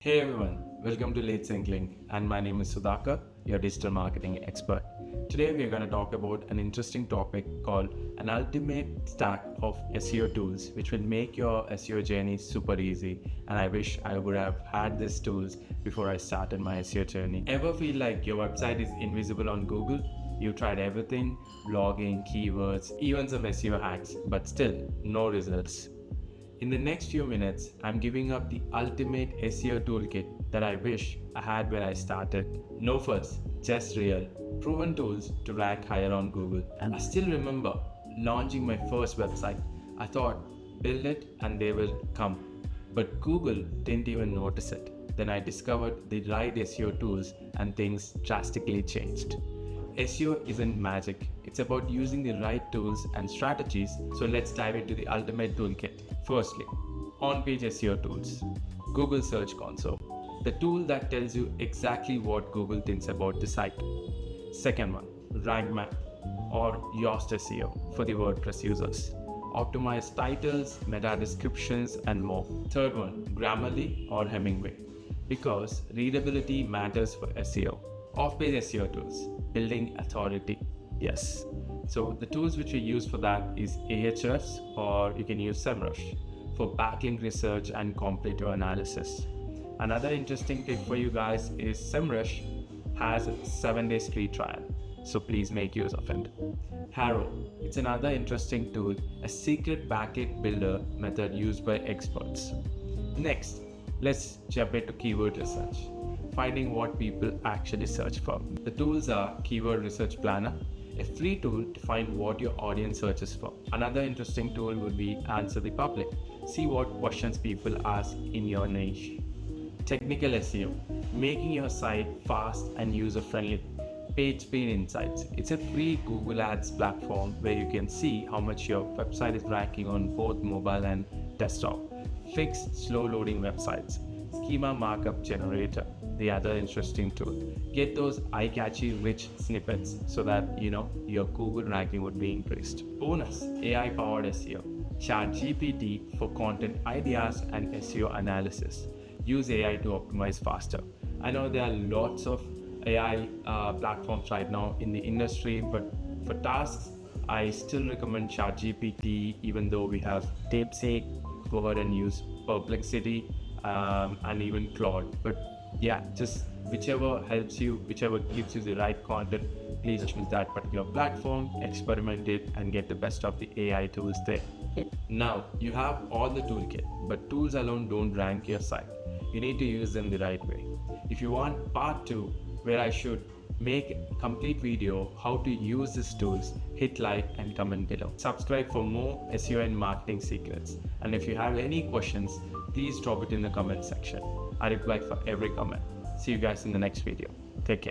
Hey everyone, welcome to Lead Link, and my name is Sudhakar, your digital marketing expert. Today we are going to talk about an interesting topic called an ultimate stack of SEO tools which will make your SEO journey super easy, and I wish I would have had these tools before I started my SEO journey. Ever feel like your website is invisible on Google? You tried everything, blogging, keywords, even some SEO hacks, but still no results. In the next few minutes, I'm giving up the ultimate SEO toolkit that I wish I had when I started. No fuss, just real, proven tools to rank higher on Google. And I still remember launching my first website. I thought, build it and they will come. But Google didn't even notice it. Then I discovered the right SEO tools and things drastically changed. SEO isn't magic, it's about using the right tools and strategies. So let's dive into the ultimate toolkit. Firstly, on-page SEO tools. Google Search Console, the tool that tells you exactly what Google thinks about the site. Second one, Rank Map or Yoast SEO for the WordPress users. Optimize titles, meta descriptions, and more. Third one, Grammarly or Hemingway, because readability matters for SEO. Off-page SEO tools, building authority. Yes. So the tools which we use for that is Ahrefs, or you can use SEMrush for backlink research and competitive analysis. Another interesting tip for you guys is SEMrush has a 7-day free trial, so please make use of it. Harrow, it's another interesting tool, a secret backlink builder method used by experts. Next, let's jump into keyword research, finding what people actually search for. The tools are Keyword Research Planner, a free tool to find what your audience searches for. Another interesting tool would be Answer the Public. See what questions people ask in your niche. Technical SEO, making your site fast and user-friendly. Page Speed Insights. It's a free Google Ads platform where you can see how much your website is ranking on both mobile and desktop. Fix slow loading websites. Schema Markup Generator, the other interesting tool. Get those eye-catchy rich snippets so that your Google ranking would be increased. Bonus, AI-powered SEO. ChatGPT for content ideas and SEO analysis. Use AI to optimize faster. I know there are lots of AI platforms right now in the industry, but for tasks, I still recommend ChatGPT, even though we have DeepSeek. Go ahead and use Perplexity and even Claude. But yeah, just whichever helps you, whichever gives you the right content, please choose that particular platform, experiment it, and get the best of the AI tools there. Now, you have all the toolkit, but tools alone don't rank your site. You need to use them the right way. If you want part 2, where I should make a complete video how to use these tools, hit like and comment below. Subscribe for more SEO and marketing secrets. And if you have any questions, please drop it in the comment section. I reply for every comment. See you guys in the next video. Take care.